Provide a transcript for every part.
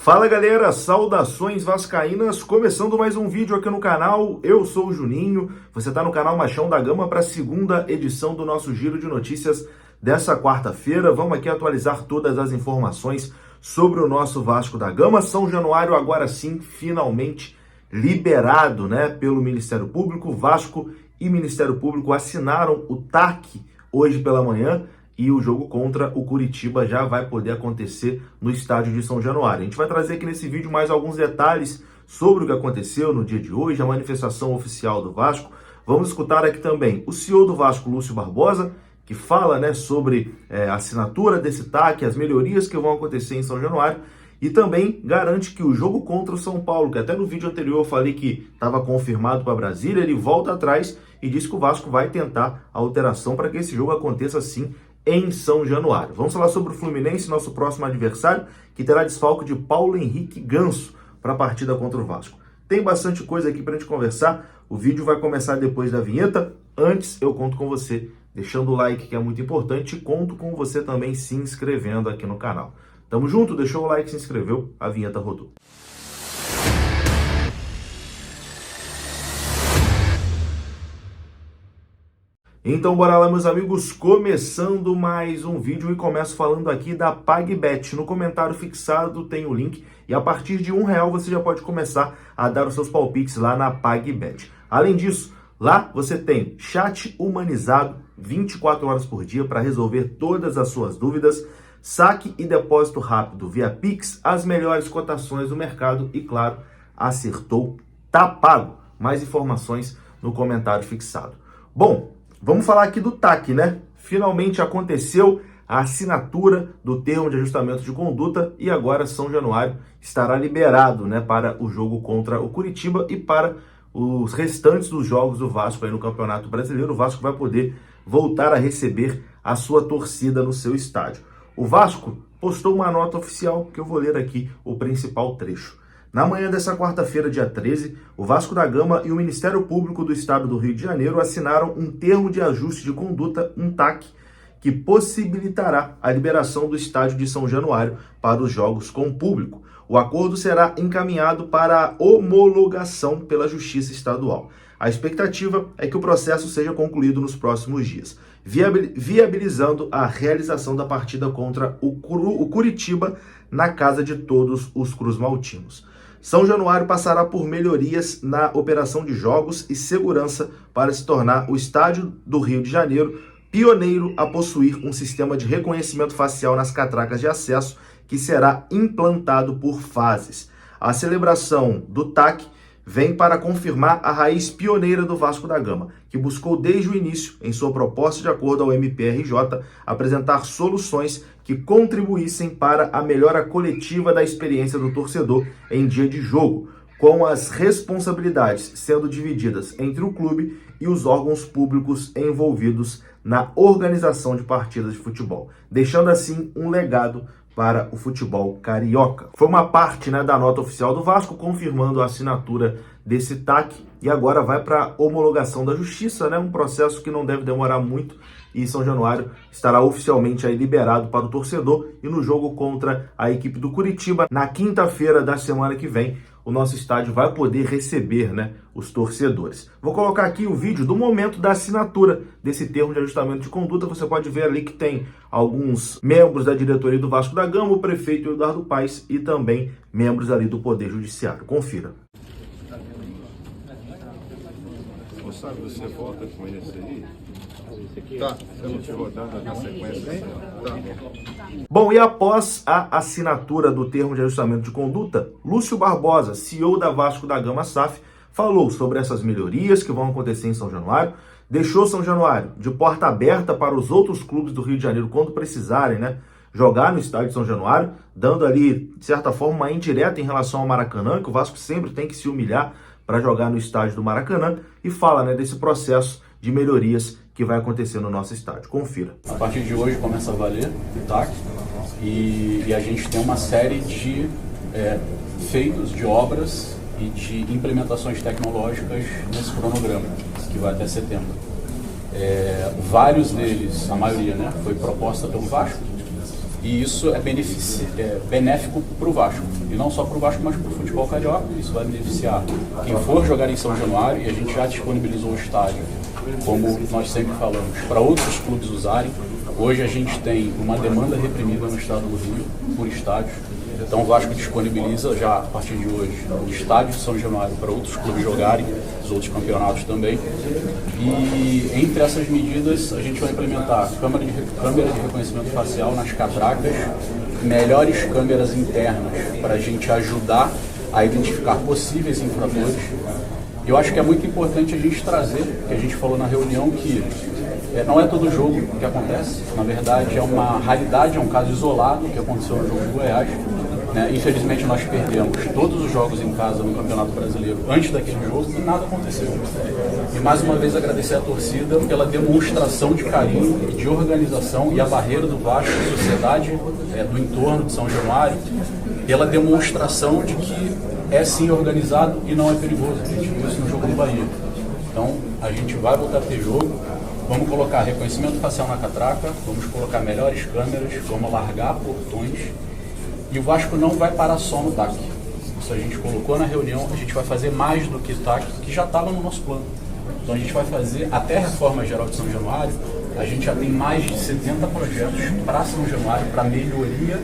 Fala galera, saudações vascaínas, começando mais um vídeo aqui no canal, eu sou o Juninho, você está no canal Machão da Gama para a segunda edição do nosso giro de notícias dessa quarta-feira. Vamos aqui atualizar todas as informações sobre o nosso Vasco da Gama. São Januário agora sim, finalmente liberado, né, pelo Ministério Público. Vasco e Ministério Público assinaram o TAC hoje pela manhã, e o jogo contra o Curitiba já vai poder acontecer no estádio de São Januário. A gente vai trazer aqui nesse vídeo mais alguns detalhes sobre o que aconteceu no dia de hoje, a manifestação oficial do Vasco. Vamos escutar aqui também o CEO do Vasco, Lúcio Barbosa, que fala, né, sobre a assinatura desse TAC, as melhorias que vão acontecer em São Januário, e também garante que o jogo contra o São Paulo, que até no vídeo anterior eu falei que estava confirmado para Brasília, ele volta atrás e diz que o Vasco vai tentar a alteração para que esse jogo aconteça sim em São Januário. Vamos falar sobre o Fluminense, nosso próximo adversário, que terá desfalque de Paulo Henrique Ganso para a partida contra o Vasco. Tem bastante coisa aqui para a gente conversar. O vídeo vai começar depois da vinheta. Antes, eu conto com você deixando o like, que é muito importante, e conto com você também se inscrevendo aqui no canal. Tamo junto? Deixou o like, se inscreveu, a vinheta rodou. Então bora lá, meus amigos, começando mais um vídeo e começo falando aqui da PagBet. No comentário fixado tem o link e a partir de R$1 você já pode começar a dar os seus palpites lá na PagBet. Além disso, lá você tem chat humanizado 24 horas por dia para resolver todas as suas dúvidas, saque e depósito rápido via Pix, as melhores cotações do mercado e, claro, acertou, tá pago. Mais informações no comentário fixado. Bom, vamos falar aqui do TAC, né? Finalmente aconteceu a assinatura do termo de ajustamento de conduta e agora São Januário estará liberado, né, para o jogo contra o Curitiba e para os restantes dos jogos do Vasco aí no Campeonato Brasileiro. O Vasco vai poder voltar a receber a sua torcida no seu estádio. O Vasco postou uma nota oficial que eu vou ler aqui o principal trecho. Na manhã dessa quarta-feira, dia 13, o Vasco da Gama e o Ministério Público do Estado do Rio de Janeiro assinaram um termo de ajuste de conduta, um TAC, que possibilitará a liberação do estádio de São Januário para os jogos com público. O acordo será encaminhado para a homologação pela Justiça Estadual. A expectativa é que o processo seja concluído nos próximos dias, viabilizando a realização da partida contra o Curitiba na casa de todos os cruzmaltinos. São Januário passará por melhorias na operação de jogos e segurança para se tornar o estádio do Rio de Janeiro pioneiro a possuir um sistema de reconhecimento facial nas catracas de acesso que será implantado por fases. A celebração do TAC vem para confirmar a raiz pioneira do Vasco da Gama, que buscou desde o início, em sua proposta de acordo ao MPRJ, apresentar soluções que contribuíssem para a melhora coletiva da experiência do torcedor em dia de jogo, com as responsabilidades sendo divididas entre o clube e os órgãos públicos envolvidos na organização de partidas de futebol, deixando assim um legado para o futebol carioca. Foi uma parte, né, da nota oficial do Vasco confirmando a assinatura desse TAC e agora vai para a homologação da Justiça, né, um processo que não deve demorar muito e São Januário estará oficialmente aí liberado para o torcedor e no jogo contra a equipe do Curitiba, na quinta-feira da semana que vem, o nosso estádio vai poder receber, né, os torcedores. Vou colocar aqui o vídeo do momento da assinatura desse termo de ajustamento de conduta. Você pode ver ali que tem alguns membros da diretoria do Vasco da Gama, o prefeito Eduardo Paes e também membros ali do Poder Judiciário. Confira. Sabe, você volta com esse aí? Tá, estamos rodando na sequência. Tá. Bom, e após a assinatura do termo de ajustamento de conduta, Lúcio Barbosa, CEO da Vasco da Gama SAF, falou sobre essas melhorias que vão acontecer em São Januário, deixou São Januário de porta aberta para os outros clubes do Rio de Janeiro quando precisarem, né, jogar no estádio de São Januário, dando ali, de certa forma, uma indireta em relação ao Maracanã, que o Vasco sempre tem que se humilhar para jogar no estádio do Maracanã, e fala, né, desse processo de melhorias que vai acontecer no nosso estádio. Confira. A partir de hoje começa a valer o TAC e a gente tem uma série de feitos de obras e de implementações tecnológicas nesse cronograma, que vai até setembro. Vários deles, a maioria, né, foi proposta pelo Vasco, E isso é benéfico para o Vasco. E não só para o Vasco, mas para o futebol carioca. Isso vai beneficiar quem for jogar em São Januário, e a gente já disponibilizou o estádio, como nós sempre falamos, para outros clubes usarem. Hoje a gente tem uma demanda reprimida no estado do Rio por estádios. Então o Vasco disponibiliza já, a partir de hoje, o estádio de São Januário para outros clubes jogarem, os outros campeonatos também. E entre essas medidas a gente vai implementar câmera de reconhecimento facial nas catracas, melhores câmeras internas para a gente ajudar a identificar possíveis infratores. Eu acho que é muito importante a gente trazer, que a gente falou na reunião, que não é todo jogo que acontece, na verdade é uma raridade, é um caso isolado que aconteceu no jogo de Goiás. Infelizmente nós perdemos todos os jogos em casa no Campeonato Brasileiro antes daquele jogo e nada aconteceu. E mais uma vez agradecer à torcida pela demonstração de carinho e de organização e a barreira do Vasco, a sociedade do entorno de São Januário, pela demonstração de que é sim organizado e não é perigoso. A gente viu isso no jogo do Bahia. Então a gente vai voltar a ter jogo, vamos colocar reconhecimento facial na catraca, vamos colocar melhores câmeras, vamos largar portões. E o Vasco não vai parar só no TAC. Isso a gente colocou na reunião, a gente vai fazer mais do que o TAC, que já estava no nosso plano. Então a gente vai fazer, até a reforma geral de São Januário, a gente já tem mais de 70 projetos para São Januário, para melhoria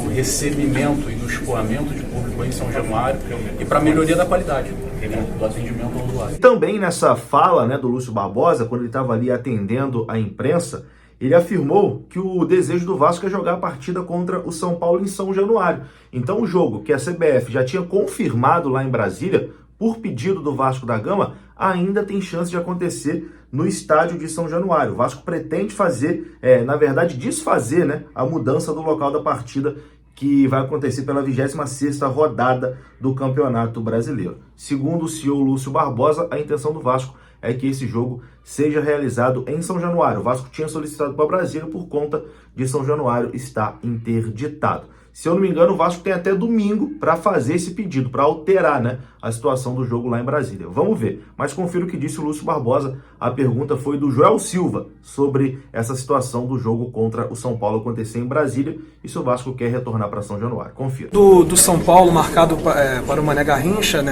do recebimento e do escoamento de público em São Januário e para melhoria da qualidade do atendimento ao usuário. E também nessa fala do Lúcio Barbosa, quando ele estava ali atendendo a imprensa, ele afirmou que o desejo do Vasco é jogar a partida contra o São Paulo em São Januário. Então o jogo que a CBF já tinha confirmado lá em Brasília, por pedido do Vasco da Gama, ainda tem chance de acontecer no estádio de São Januário. O Vasco pretende fazer, na verdade desfazer a mudança do local da partida, que vai acontecer pela 26ª rodada do Campeonato Brasileiro. Segundo o CEO Lúcio Barbosa, a intenção do Vasco é que esse jogo seja realizado em São Januário. O Vasco tinha solicitado para Brasília por conta de São Januário estar interditado. Se eu não me engano, o Vasco tem até domingo para fazer esse pedido, para alterar a situação do jogo lá em Brasília. Vamos ver. Mas confiro o que disse o Lúcio Barbosa. A pergunta foi do Joel Silva sobre essa situação do jogo contra o São Paulo acontecer em Brasília e se o Vasco quer retornar para São Januário. Confira. Do São Paulo, marcado para o Mané Garrincha,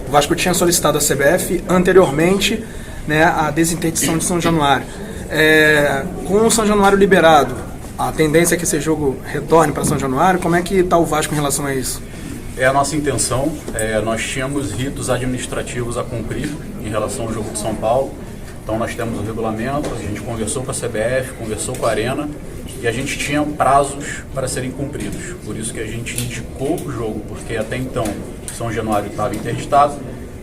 o Vasco tinha solicitado à CBF anteriormente a desinterdição de São Januário. Com o São Januário liberado, a tendência é que esse jogo retorne para São Januário. Como é que está o Vasco em relação a isso? É a nossa intenção. Nós tínhamos ritos administrativos a cumprir em relação ao jogo de São Paulo. Então nós temos o regulamento, a gente conversou com a CBF, conversou com a Arena e a gente tinha prazos para serem cumpridos. Por isso que a gente indicou o jogo, porque até então São Januário estava interditado.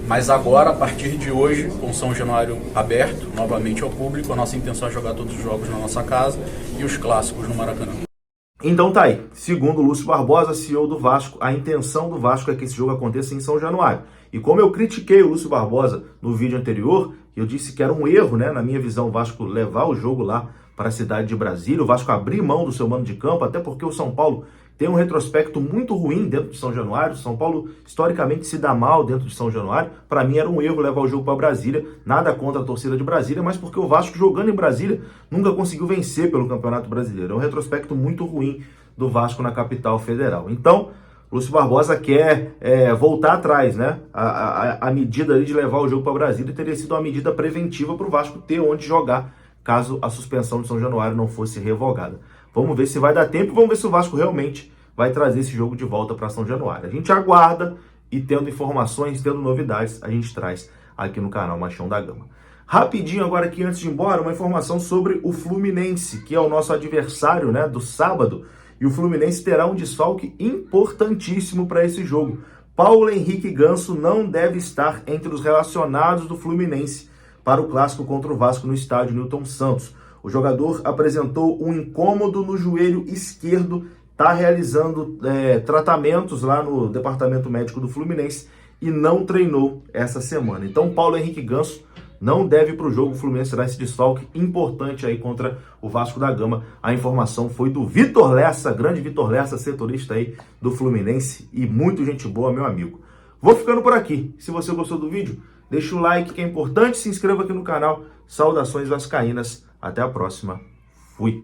Mas agora, a partir de hoje, com São Januário aberto novamente ao público, a nossa intenção é jogar todos os jogos na nossa casa e os clássicos no Maracanã. Então tá aí, segundo Lúcio Barbosa, CEO do Vasco, a intenção do Vasco é que esse jogo aconteça em São Januário. E como eu critiquei o Lúcio Barbosa no vídeo anterior, eu disse que era um erro, na minha visão, o Vasco levar o jogo lá para a cidade de Brasília, o Vasco abrir mão do seu mando de campo, até porque o São Paulo tem um retrospecto muito ruim dentro de São Januário. São Paulo, historicamente, se dá mal dentro de São Januário. Para mim, era um erro levar o jogo para Brasília. Nada contra a torcida de Brasília, mas porque o Vasco, jogando em Brasília, nunca conseguiu vencer pelo Campeonato Brasileiro. É um retrospecto muito ruim do Vasco na capital federal. Então, Lúcio Barbosa quer voltar atrás, a medida ali de levar o jogo para Brasília teria sido uma medida preventiva para o Vasco ter onde jogar, caso a suspensão de São Januário não fosse revogada. Vamos ver se vai dar tempo e vamos ver se o Vasco realmente vai trazer esse jogo de volta para São Januário. A gente aguarda e tendo informações, tendo novidades, a gente traz aqui no canal Machão da Gama. Rapidinho agora aqui, antes de ir embora, uma informação sobre o Fluminense, que é o nosso adversário do sábado. E o Fluminense terá um desfalque importantíssimo para esse jogo. Paulo Henrique Ganso não deve estar entre os relacionados do Fluminense para o clássico contra o Vasco no estádio Newton Santos. O jogador apresentou um incômodo no joelho esquerdo, está realizando tratamentos lá no departamento médico do Fluminense e não treinou essa semana. Então, Paulo Henrique Ganso não deve ir para o jogo. O Fluminense terá esse desfalque importante aí contra o Vasco da Gama. A informação foi do Vitor Lessa, grande Vitor Lessa, setorista aí do Fluminense e muito gente boa, meu amigo. Vou ficando por aqui. Se você gostou do vídeo, deixa o like que é importante, se inscreva aqui no canal. Saudações vascaínas. Até a próxima. Fui.